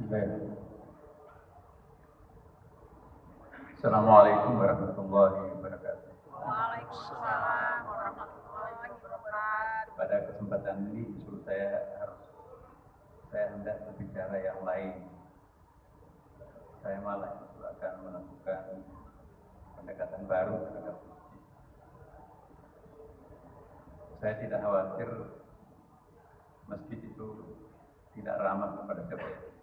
Baik. Assalamualaikum warahmatullahi wabarakatuh. Waalaikumsalam warahmatullahi wabarakatuh. Pada kesempatan ini justru saya hendak berbicara yang lain. Saya malah itu akan melakukan pendekatan baru terhadap masjid. Saya tidak khawatir masjid itu tidak ramah kepada siapa.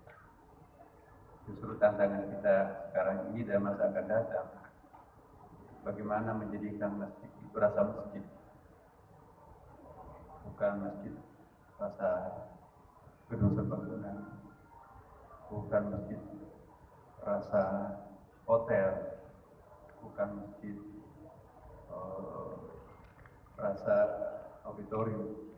Justru tantangan kita sekarang ini dan masa akan datang, bagaimana menjadikan masjid itu rasa masjid, bukan masjid rasa gedung serbaguna, bukan masjid rasa hotel, bukan masjid rasa auditorium.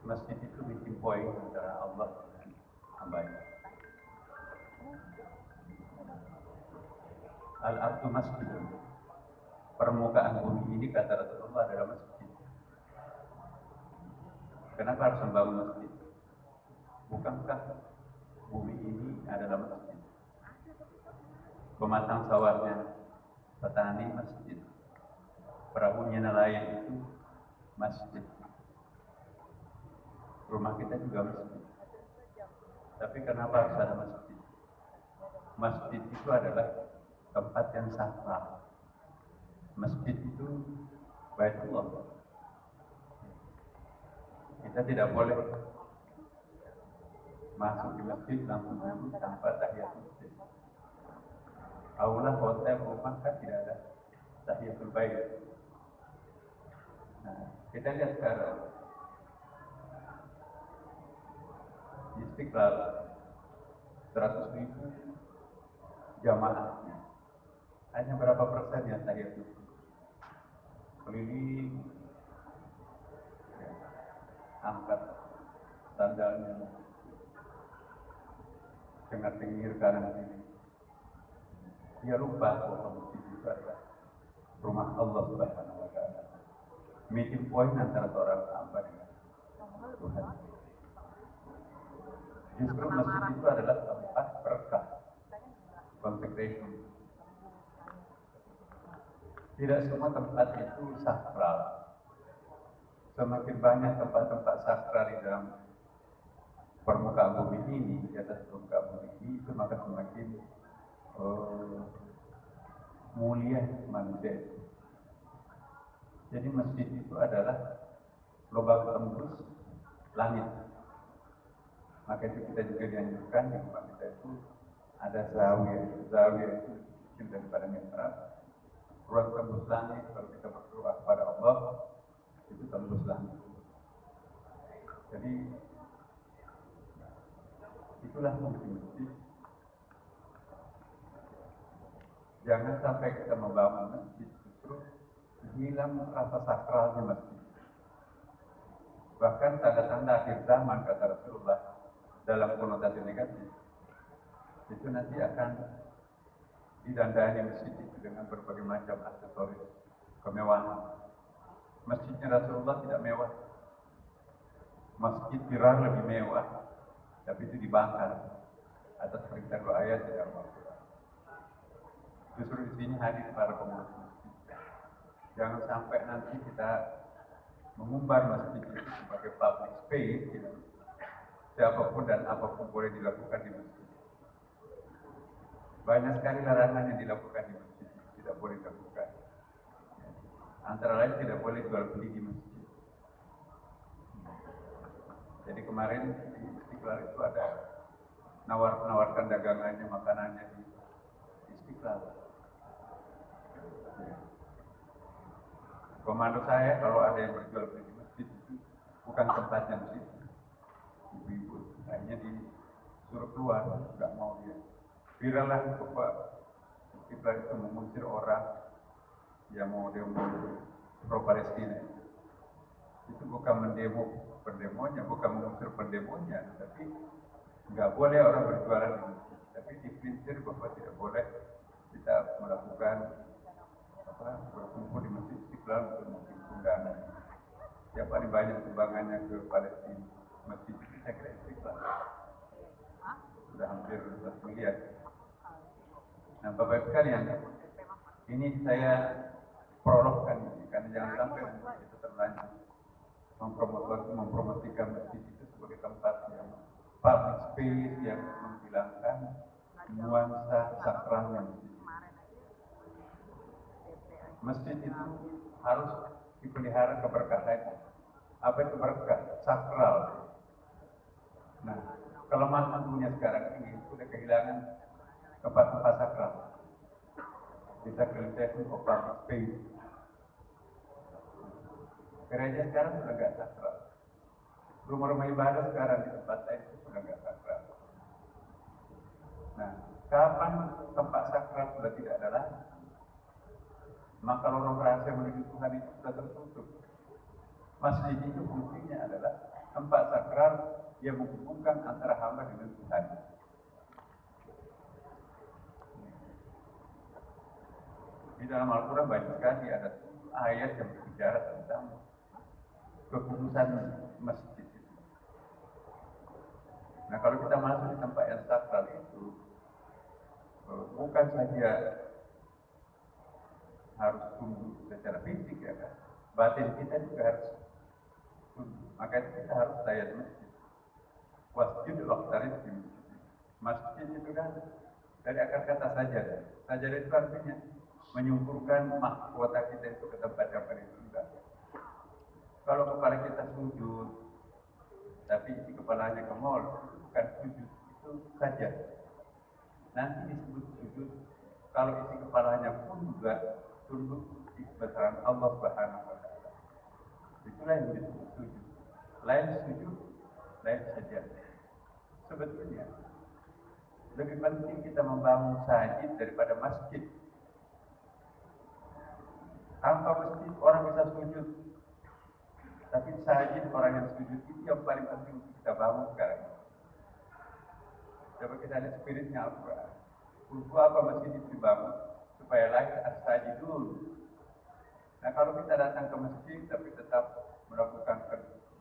Masjid itu meeting point antara Allah dan hambanya. Al-ardu masjid. Permukaan bumi ini kata Rasulullah adalah masjid. Kenapa harus membangun masjid? Bukankah bumi ini adalah masjid? Pematang sawahnya petani masjid. Perahunya nelayan itu masjid. Rumah kita juga masjid. Tapi kenapa harus ada masjid? Masjid itu adalah tempat yang sakral. Masjid itu Baitullah. Kita tidak boleh masuk di masjid langsung dulu tanpa tahiyatul masjid. Aula hotel rumah kan tidak ada tahiyatul bait. Nah, kita lihat sekarang di Istiqlal 100.000 jamaahnya. Hanya berapa persen yang tahiyatul? Keliling, angkat sandalnya, dengar-dengar kanan kiri. Dia lupa bahwa masjid itu adalah rumah Allah Subhanahu wa Ta'ala. Meeting point antara seorang hamba dengan Tuhan. Justru masjid itu adalah tempat berkah, consecration. Tidak semua tempat itu sakral. Semakin banyak tempat-tempat sakral di dalam permukaan bumi ini, di atas permukaan bumi ini, itu maka semakin mulia manusia. Jadi masjid itu adalah lubang tembus langit. Maka itu kita juga dianjurkan di rumah kita itu ada zawiyah. Zawiyah itu kecil daripada mihrab. Ruang tembus langit, kalau kita berdoa kepada Allah, itu tembus langit. Jadi itulah fungsi masjid. Jangan sampai kita membangun masjid justru hilang rasa sakralnya masjid. Bahkan tanda-tanda akhir zaman kata Rasulullah dalam konotasi negatif itu nanti akan didandani masjid itu dengan berbagai macam aksesoris kemewahan. Masjidnya Rasulullah tidak mewah. Masjid Dirar lebih mewah, tapi itu dibakar atas perintah dua ayat dari Al-Quran. Justru di sini hadir para pengurus masjid. Jangan sampai nanti kita mengumbar masjid itu sebagai public space, gitu. Siapapun dan apapun boleh dilakukan di masjid. Banyak sekali larangan yang dilakukan di masjid, tidak boleh dilakukan. Antara lain tidak boleh jual beli di masjid. Jadi kemarin di Istiqlal itu ada menawarkan dagangannya, makanannya di Istiqlal. Komando saya kalau ada yang berjual beli di masjid itu bukan tempatnya masjid. Ibu-ibu akhirnya disuruh keluar, nggak mau dia. Viral lah bahwa Istiqlal itu mengusir orang yang mau demo pro Palestina. Itu bukan mendemo pendemonya, bukan mengusir pendemonya, tapi nggak boleh orang berjualan di masjid. Tapi dipelintir bahwa tidak boleh kita melakukan berkumpul di masjid Istiqlal untuk mengumpulkan dana. Yang paling banyak sumbangannya ke Palestina, masjid itu saya kira Istiqlal. sudah hampir 11 miliar. Nah, Bapak Ibu sekalian, ini saya prologkan ini, karena jangan sampai kita terlanjur mempromosikan masjid itu sebagai tempat yang public space yang menghilangkan nuansa sakralnya masjid. Masjid itu harus dipelihara keberkahannya. Apa itu berkah? Sakral. Nah, kelemahan dunia sekarang ini sudah kehilangan tempat-tempat sakral. Desacralization of public space. Gereja sekarang sudah nggak sakral. Rumah-rumah ibadah sekarang di tempat lain itu sudah nggak sakral. Nah, kapan tempat sakral sudah tidak ada lagi, maka lorong rahasia menuju Tuhan itu sudah tertutup. Masjid itu fungsinya adalah tempat sakral yang menghubungkan antara hamba dengan Tuhan. Di dalam Al-Quran banyak sekali ada ayat yang berbicara tentang kekhususan masjid itu. Nah, kalau kita masuk di tempat yang sakral itu, bukan saja harus tunduk secara fisik, ya kan? Batin kita juga harus tunduk. Maka kita harus tayat masjid. Wasjud waqtarib di masjid. Masjid itu kan dari akar kata sajadah. Sajadah itu artinya menyumpurkan mahkota kita itu ke tempat yang paling rendah. Kalau kepala kita sujud, tapi isi kepalanya ke mall, bukan sujud, itu saja. Nanti disebut sujud kalau isi kepalanya pun juga tunduk di kebesaran Allah Subhanahu wa Ta'ala. Itulah yang disebut sujud. Lain sujud, lain saja. Sebetulnya lebih penting kita membangun sajid daripada masjid. Tanpa masjid orang bisa sujud, tapi sajid orang yang sujud itu yang paling penting untuk kita bangun sekarang. Coba kita lihat spiritnya Al-Quran. Untuk apa masjid itu dibangun? Supaya lahir as-sajidun. Nah, kalau kita datang ke masjid tapi tetap melakukan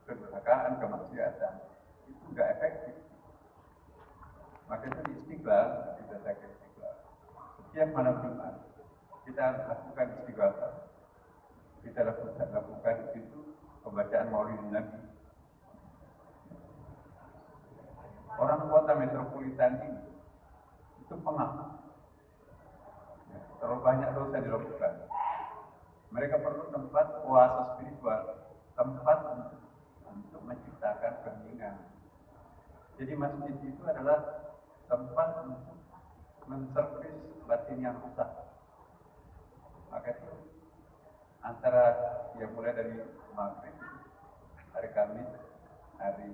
kedurhakaan, kemaksiatan, itu nggak efektif. Maka itu di Istiqlal, kita jaga Istiqlal. Setiap malam Jumat kita lakukan istighfar. Kita lakukan itu pembacaan Maulid Nabi. Orang kota metropolitan ini itu pengah. Terlalu banyak dosa dilakukan. Mereka perlu tempat puasa spiritual, tempat untuk menciptakan keheningan. Jadi masjid itu adalah tempat untuk menservis batin yang rusak. Maka itu antara yang mulai dari maghrib, hari Kamis, hari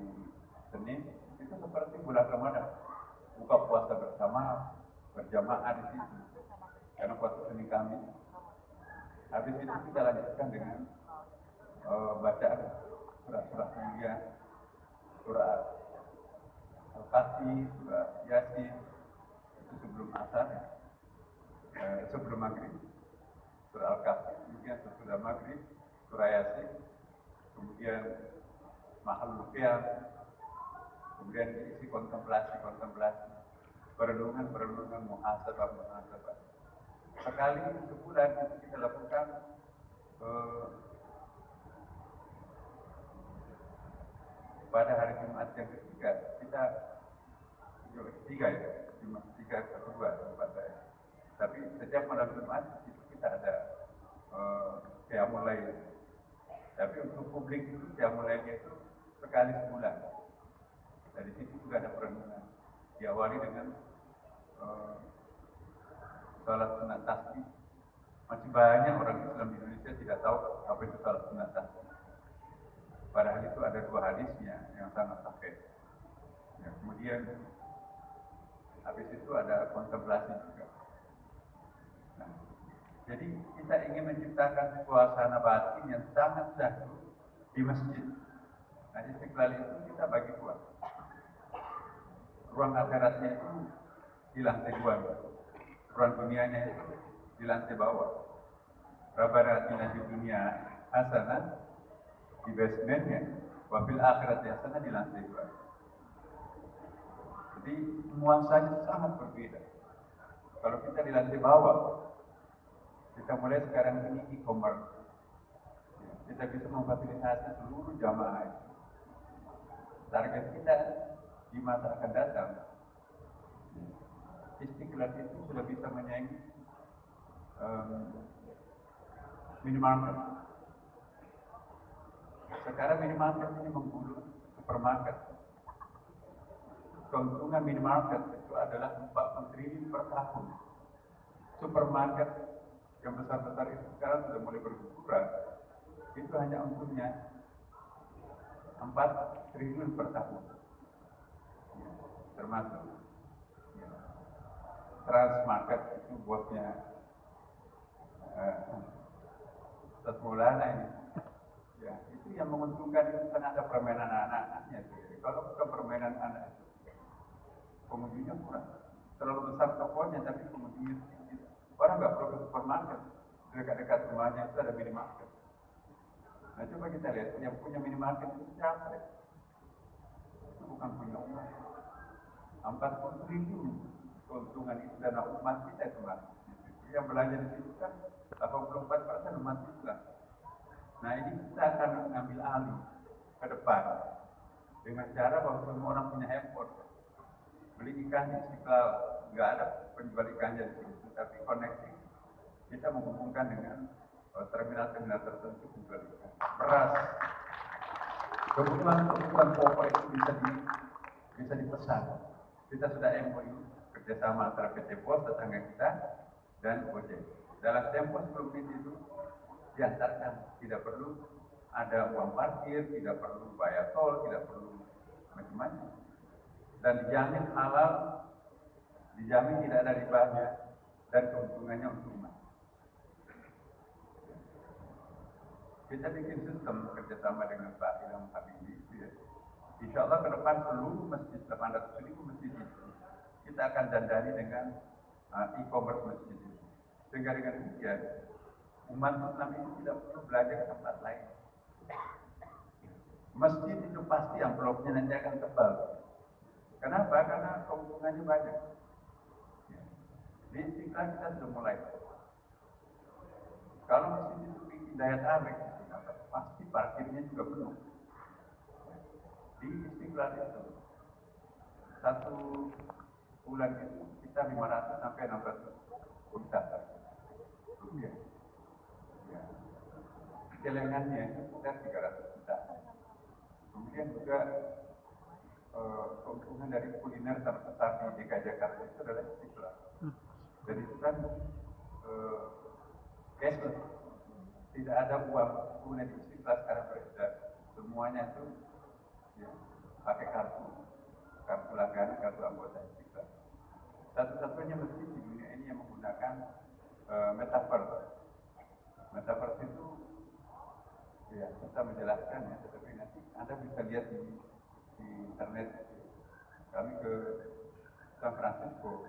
Senin, itu seperti bulan Ramadan. Buka puasa bersama, berjamaah di situ. Karena puasa Senin Kamis. Habis itu kita lanjutkan dengan bacaan surah-surah mulia, surah Al-Fatih, surah Yasin, itu sebelum asar, sebelum maghrib, surah Al-Kahfi, kemudian sesudah maghrib, surah Yasin, kemudian Mahalul Qiyam, kemudian diisi kontemplasi, perenungan, muhasabah. Sekali sebulan itu kita lakukan pada hari Jumat yang ketiga, Jumat ketiga kedua tempat saya. Tapi setiap malam Jumat itu kita ada qiyamul lail. Tapi untuk publik itu qiyamul lailnya itu sekali sebulan. Dari situ juga ada perenungan. Diawali dengan salat sunat tasbih. Masih banyak orang Islam di Indonesia tidak tahu apa itu salat sunat tasbih. Padahal itu ada 2 hadisnya yang sangat sahih. Ya, kemudian habis itu ada kontemplasi juga. Nah, jadi kita ingin menciptakan suasana batin yang sangat syahdu di masjid. Nah, Istiqlal itu kita bagi 2. Ruang akhiratnya itu di lantai 2, ruang dunianya itu di lantai bawah. Rabbana atina fid dunya hasanah, di basementnya, wabil akhirat hasanah di lantai 2. Jadi nuansanya sangat berbeda. Kalau kita di lantai bawah, kita mulai sekarang ini e-commerce. Kita bisa memfasilitasi seluruh jamaah. Target kita di masa akan datang, Istiqlal itu sudah bisa menyaingi minimarket. Sekarang minimarket ini menggulung supermarket. Keuntungan minimarket itu adalah 40 triliun per tahun. Supermarket yang besar-besar itu sekarang sudah mulai berguguran. Itu hanya untungnya 4 triliun per tahun. Ya, termasuk ya, Transmarket itu bosnya Setemulana ini. Ya, itu yang menguntungkan itu kan ada permainan anak-anaknya. Kalau bukan permainan anak itu, pengunjungnya kurang. Terlalu besar tokonya tapi pengunjungnya sedikit. Orang nggak perlu ke supermarket. Dekat-dekat rumahnya itu ada minimarket. Nah coba kita lihat yang punya minimarket itu siapa? Itu bukan punya umat. 40 triliun keuntungan itu dana umat kita itu mas. Yang belanja di situ kan 84% umat Islam. Nah ini kita akan mengambil alih ke depan dengan cara bahwa semua orang punya handphone. Beli ikan di Istiqlal, nggak ada penjual ikannya di situ, tapi connecting kita menghubungkan dengan terminal-terminal tertentu penjual ikan. Beras, kebutuhan pokok itu bisa dipesan. Kita sudah MOU kerjasama antara PT Pos tetangga kita dan Gojek. Dalam tempo sebelum itu diantarkan, tidak perlu ada uang parkir, tidak perlu bayar tol, tidak perlu macam-macam. Dan dijamin halal, dijamin tidak ada ribanya, dan keuntungannya untuk umat. Kita bikin sistem kerjasama dengan Pak Ilham Habibie. Ya. Insya Allah ke depan seluruh masjid, 800.000 masjid itu, kita akan dandani dengan e-commerce masjid itu. Sehingga dengan demikian, umat Islam itu tidak perlu belajar ke tempat lain. Masjid itu pasti amplopnya nanti akan tebal. Kenapa? Karena keuntungannya banyak. Di Istiqlal kita sudah mulai. Kalau masjid itu bikin daya tarik, pasti parkirnya juga penuh. Di Istiqlal itu, satu bulan itu kita 500 sampai 600 wisata rupiah. Ya. Celengannya itu sekitar 300 juta. Kemudian juga keuntungan dari kuliner terbesar di DKI Jakarta itu adalah Istiqlal. Dan itu kan cashless, tidak ada uang tunai di Istiqlal sekarang beredar. Semuanya itu ya, pakai kartu langganan, kartu anggota Istiqlal. Satu-satunya masjid di dunia ini yang menggunakan metaverse. Metaverse itu ya kita menjelaskan ya, tetapi nanti Anda bisa lihat di internet. Kami ke San Francisco,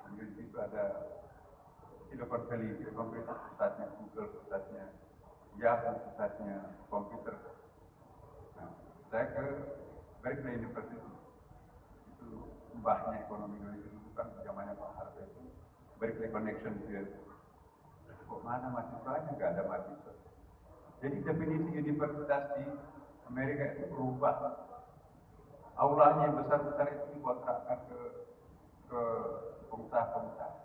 kemudian di situ ada Silicon Valley, Silicon Valley pusatnya Google, pusatnya Yahoo, pusatnya komputer. Nah, saya ke Berkeley University, itu mbahnya ekonomi Indonesia dulu kan zamannya Pak Harto itu Berkeley Connection dia. Kok mana mahasiswanya? Nggak ada mahasiswa. Jadi definisi universitas di Amerika itu berubah. Aulanya yang besar-besar itu dikontrakkan ke pengusaha-pengusaha.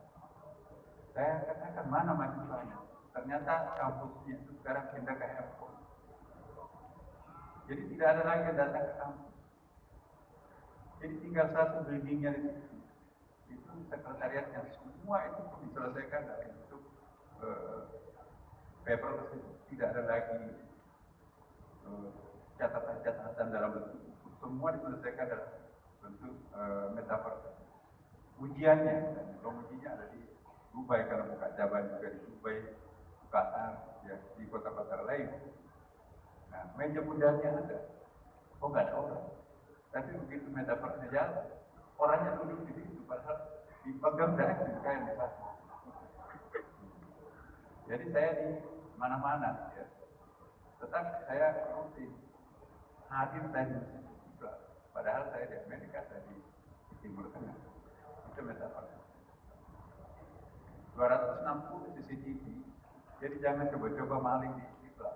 Saya katakan mana mahasiswanya? Ternyata kampusnya itu sekarang pindah ke handphone. Jadi tidak ada lagi yang datang ke kampus. Jadi tinggal satu buildingnya di situ. Itu sekretariatnya semua itu diselesaikan dari bentuk paper, tidak ada lagi catatan-catatan dalam bentuk. Semua diselesaikan dalam bentuk metaverse. Ujiannya, ujinya ada di Dubai karena buka cabang juga di Dubai, Qatar, ya di kota-kota lain. Nah, meja bundanya ada, oh nggak ada orang. Tapi begitu metaverse jalan, orangnya duduk di situ, padahal dipegang dari kain besar. Jadi saya di mana-mana, ya. Tetapi saya rutin hadir tadi juga. Padahal saya di Amerika tadi Timur Tengah. Itu metafora. 260 CCTV. Jadi jangan coba-coba maling di Istiqlal.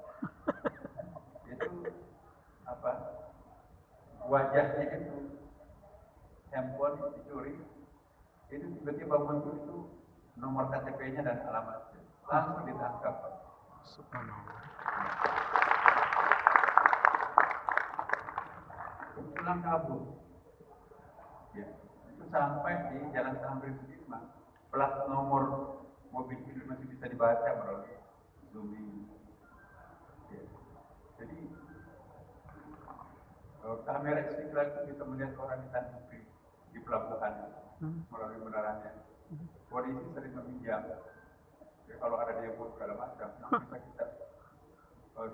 Itu apa? Wajahnya itu handphone dicuri, itu tiba-tiba muncul itu nomor KTP-nya dan alamatnya, langsung ditangkap. Subhanallah. Pulang kabur. Ya, itu sampai di Jalan Tamrin Sudirman, plat nomor mobil itu masih bisa dibaca melalui zooming. Ya. Jadi kamera Istiqlal itu bisa melihat orang di Tanjung Priok, di pelabuhan melalui menaranya. Polisi sering meminjam. Ya, kalau ada dia buat segala macam, bisa kita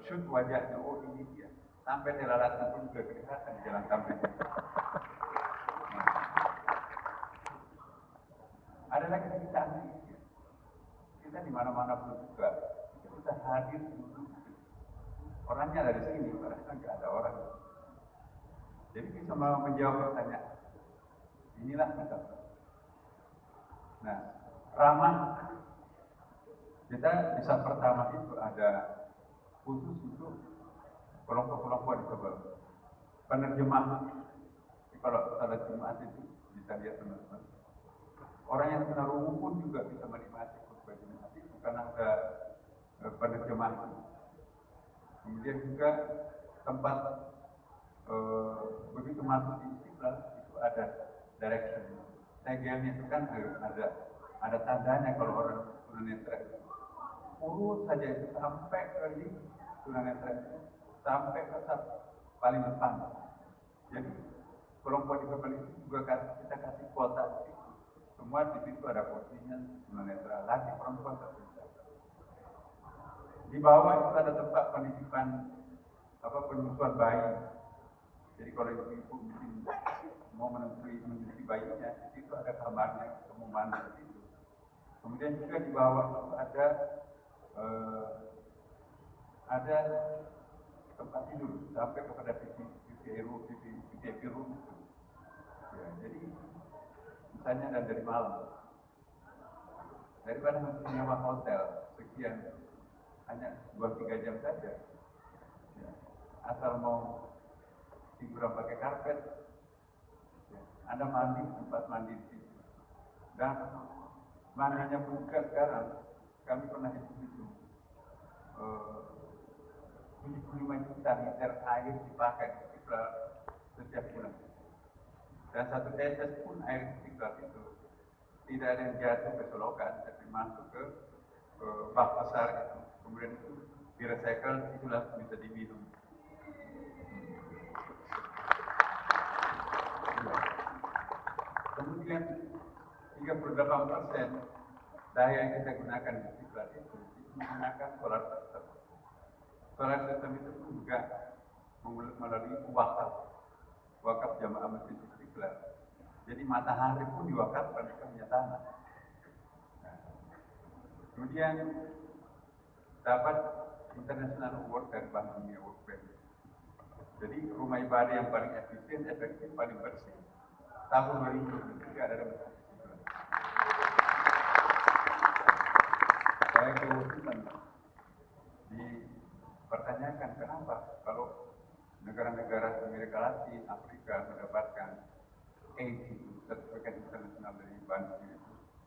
shoot wajahnya. Oh ini dia. Sampai telalatan pun juga kelihatan di Jalan Tamrin. Ada lagi kita ya. Kita di mana-mana pun juga kita hadir duduk. Orangnya ada di sini, padahal nggak ada orang. Jadi bisa menjawab pertanyaan. Inilah kita. Nah, ramah kita bisa pertama itu ada khusus untuk kelompok-kelompok disebut penerjemah. Kalau salat Jumat itu bisa lihat teman-teman. Orang yang tunarungu pun juga bisa menikmati khutbah Jumat itu karena ada penerjemah. Kemudian juga tempat begitu masuk di Istiqlal itu ada direction. Segelnya itu kan ada tandanya kalau orang tunanetra itu. Urut saja itu sampai ke di tunanetra itu sampai ke paling depan. Jadi kelompok di kapal itu juga kita kasih kuota di situ. Semua di situ ada posisinya tunanetra, laki perempuan terpisah. Di bawah itu ada tempat penitipan penyusuan bayi. Jadi kalau ibu mungkin mau menyusui bayinya, di situ ada kamarnya, ketemu mandi di situ. Kemudian juga di bawah itu ada tempat tidur sampai kepada titik room itu. Ya, jadi misalnya dan dari malam, daripada menyewa hotel sekian, hanya 2-3 jam saja. Ya, asal mau tiduran pakai karpet, ya, Anda mandi tempat mandi di situ. Dan mandinya pun juga sekarang kami pernah hitung 75 juta liter air dipakai setiap bulan. Dan 1 tetes pun air Istiqlal itu tidak ada yang jatuh ke selokan, tapi masuk ke bak besar itu. Kemudian itu direcycle, itulah bisa diminum. Kemudian 38% daya yang kita gunakan di Istiqlal itu menggunakan solar system. Solar system itu juga melalui wakaf jamaah masjid Istiqlal. Jadi matahari pun diwakafkan ke minyak tanah. Nah, kemudian dapat International Award dari Bank Dunia World Bank. Jadi rumah ibadah yang paling efisien, efektif, paling bersih. Tahun 2023 ada masjid Istiqlal. Saya keutuhan dipertanyakan kenapa kalau negara-negara Amerika Latin, Afrika mendapatkan aid itu, sertifikat internasional dari Bank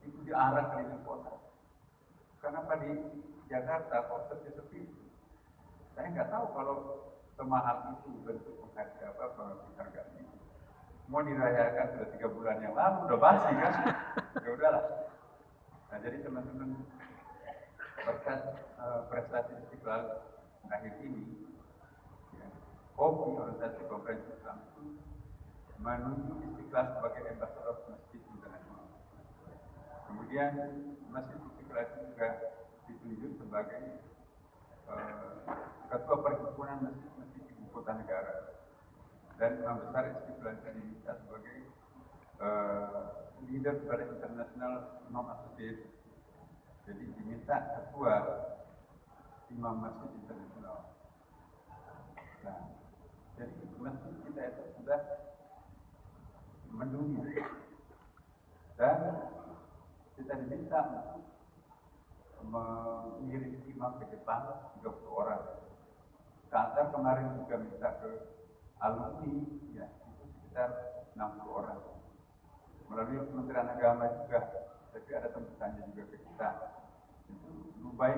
itu diarah keliling kota. Kenapa di Jakarta kok sepi-sepi? Saya nggak tahu kalau semahal itu bentuk penghargaan itu. Mau dirayakan sudah 3 bulan yang lalu, udah basi kan? Ya udahlah. Nah jadi teman-teman berkat prestasi Istiqlal akhir ini, ya, KOPI, Organisasi Konferensi Islam itu menunjuk Istiqlal sebagai ambassador masjid internasional. Kemudian Masjid Istiqlal itu juga ditunjuk sebagai ketua perhimpunan masjid-masjid ibu kota negara, dan Imam Besar Istiqlal itu diminta sebagai leader pada International Imam Association. Jadi diminta ketua Imam Masjid Internasional. Nah, jadi masjid kita itu sudah mendunia. Dan kita diminta mengirim imam ke Jepang 30 orang. Qatar kemarin juga minta ke alumni, ya itu sekitar 60 orang. Melalui Kementerian Agama juga, tapi ada tembusannya juga ke kita. Itu Dubai,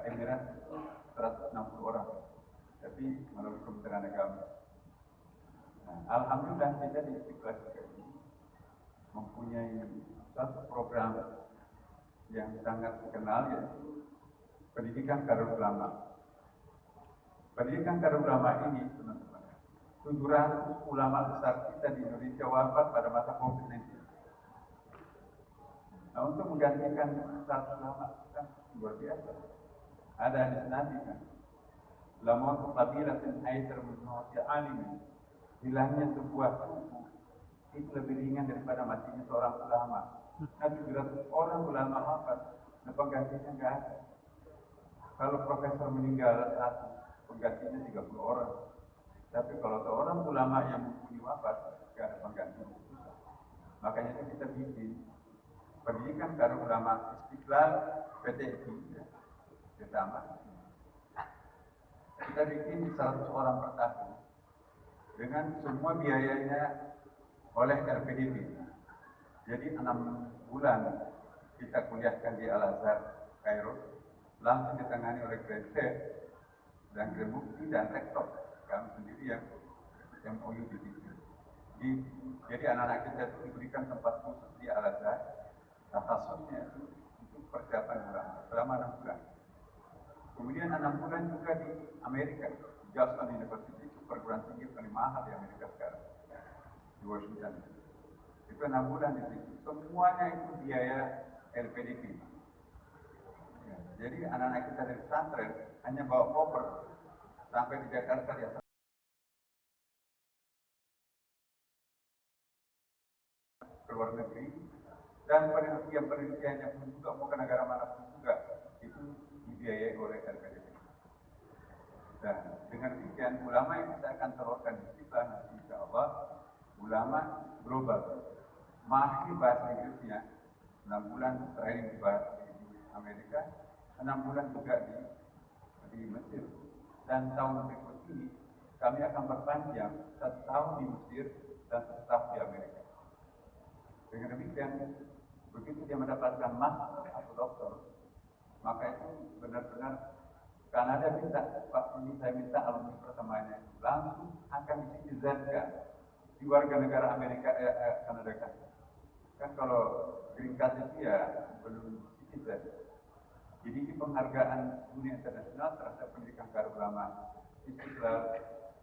Emirat 160 orang, tapi melalui Kementerian Agama. Nah, alhamdulillah kita di Istiqlal juga ini mempunyai satu program yang sangat dikenal, yaitu pendidikan Darul Ulama. Pendidikan Darul Ulama ini, teman-teman, 700 ulama besar kita di Indonesia wafat pada masa COVID-19. Nah, untuk menggantikan satu ulama kan luar biasa. Ada hadis Nabi kan, lamatu qabilatin aitsar min mawti alim. Hilangnya sebuah suku itu lebih ringan daripada matinya seorang ulama. Nah, 700 orang ulama wafat, nah penggantinya nggak ada. Kalau profesor meninggal satu, penggantinya 30 orang. Tapi kalau seorang ulama yang mumpuni wafat, nggak ada penggantinya. Makanya itu kita bikin pendidikan Darul Ulama Istiqlal PTI, ya, bersama. Kita bikin 100 orang per tahun dengan semua biayanya oleh LPDP. Jadi 6 bulan kita kuliahkan di Al-Azhar, Kairo, langsung ditangani oleh Gresset dan Gremukti dan Rektor. Kami sendiri yang MOU di situ. Jadi anak-anak kita itu diberikan tempat khusus di Al-Azhar. Khususnya itu persiapan selama 6 bulan. Kemudian 6 bulan juga di Amerika, Georgetown University, itu perguruan tinggi paling mahal di Amerika sekarang, di Washington. Itu 6 bulan di situ. Semuanya itu biaya LPDP. Ya, jadi anak-anak kita dari pesantren hanya bawa koper sampai di Jakarta dia ke luar negeri, dan penelitiannya pun juga mau ke negara manapun juga itu dibiayai oleh LPDP. Dan dengan demikian ulama yang kita akan salurkan di Istiqlal nanti insya Allah ulama global, mahir bahasa Inggrisnya 6 bulan training di Amerika, 6 bulan juga di Mesir. Dan tahun berikut ini kami akan berpanjang 1 tahun di Mesir dan 1 tahun di Amerika. Dengan demikian, begitu dia mendapatkan master atau doktor, maka itu benar-benar Kanada minta, Pak, ini saya minta alumni pertamanya langsung akan disitizenkan di warga negara Amerika, Kanada kan. Kan kalau green card itu ya belum citizen. Jadi ini penghargaan dunia internasional terhadap pendidikan Darul Ulama Istiqlal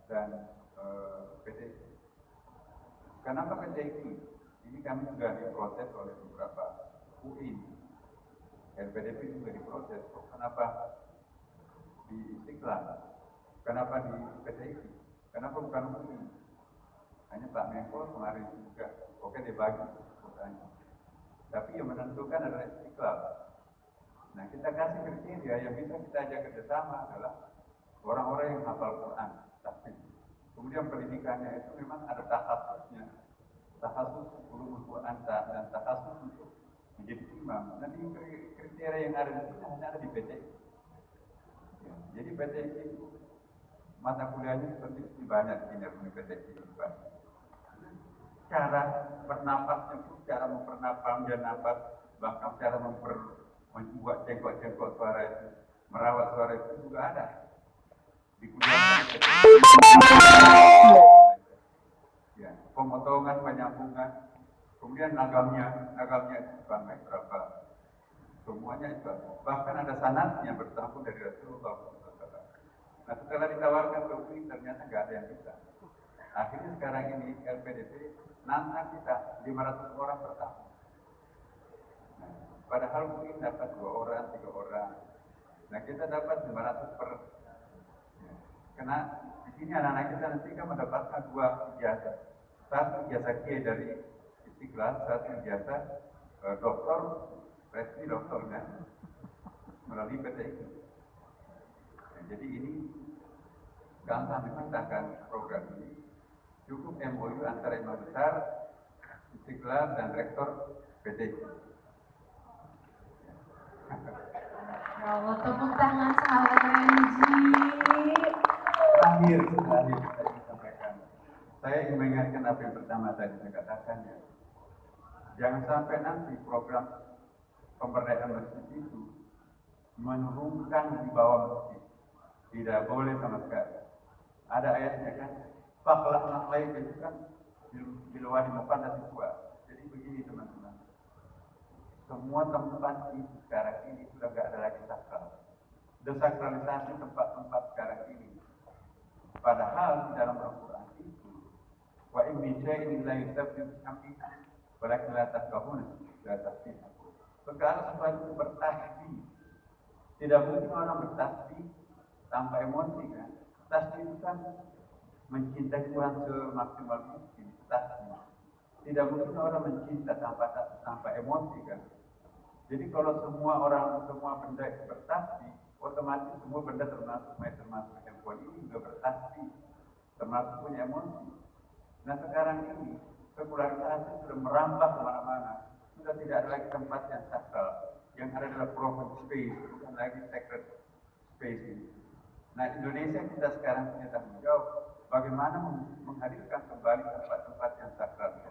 dan PTI. Kenapa PTI? Ini kami juga diproses oleh beberapa UI, LPDP juga diproses. Kenapa di Istiqlal? Kenapa di PTI? Kenapa bukan UI? Hanya Pak Menko kemarin juga, oke dia bagi kotanya. Tapi yang menentukan adalah Istiqlal. Nah, kita kasih kriteria yang bisa kita ajak kerjasama adalah orang-orang yang hafal Quran, tapi kemudian pendidikannya itu memang ada tahapnya. Takhasus ulumul Quran dan takhasus untuk menjadi imam. Nanti kriteria yang ada di sini hanya ada di PTI. Ya, jadi PTI itu mata kuliahnya seperti ini banyak di PTI. Cara bernafasnya pun, cara mempernapas nafas, bahkan cara membuat cengkok-cengkok suara itu, merawat suara itu juga ada di kuliah PTI. Ya, pemotongan, penyambungan, kemudian nagamnya itu bukan main berapa, semuanya itu ada. Bahkan ada sanadnya bersambung dari Rasulullah SAW. Nah, setelah ditawarkan ke UI ternyata nggak ada yang bisa. Akhirnya sekarang ini LPDP nantang kita 500 orang per tahun. Nah, padahal UI dapat 2 orang, 3 orang. Nah, kita dapat 500 per. Karena di sini anak-anak kita nanti kan mendapatkan 2 ijazah. Satu ijazah Kiai dari Istiqlal, satu ijazah doktor, resmi doktornya melalui PTI. Nah, jadi ini kami menciptakan program ini cukup MOU antara imam besar Istiqlal dan Rektor PT. Ya Allah, tepuk tangan sahabat Renji. Terakhir saya ingin sampaikan. Saya ingin mengingatkan apa yang pertama tadi saya katakan ya. Jangan sampai nanti program pemberdayaan masjid itu menurunkan di bawah masjid. Tidak boleh sama sekali. Ada ayatnya kan, faklah naklain itu kan di luar di depan dan di luar. Jadi begini teman-teman. Semua tempat di sekarang ini sudah tidak ada lagi sakral. Desakralisasi tempat-tempat sekarang ini. Padahal di dalam Al-Quran itu, wa in min syai'in la yusabbihu bihamdihi walakin la tafqahuna tasbihahu. Segala sesuatu itu bertasbih. Tidak mungkin orang bertasbih tanpa emosi kan. Tasbih itu kan mencintai Tuhan semaksimal mungkin. Tasbih. Tidak mungkin orang mencinta tanpa emosi kan. Jadi kalau semua benda bertasbih, otomatis semua benda termasuk handphone ini juga bertasbih, termasuk punya emosi. Nah sekarang ini sekularisasi sudah merambah kemana-mana, sudah tidak ada lagi tempat yang sakral, yang ada adalah private space, bukan lagi sacred space ini. Nah Indonesia kita sekarang punya tanggung jawab bagaimana menghadirkan kembali tempat-tempat yang sakral.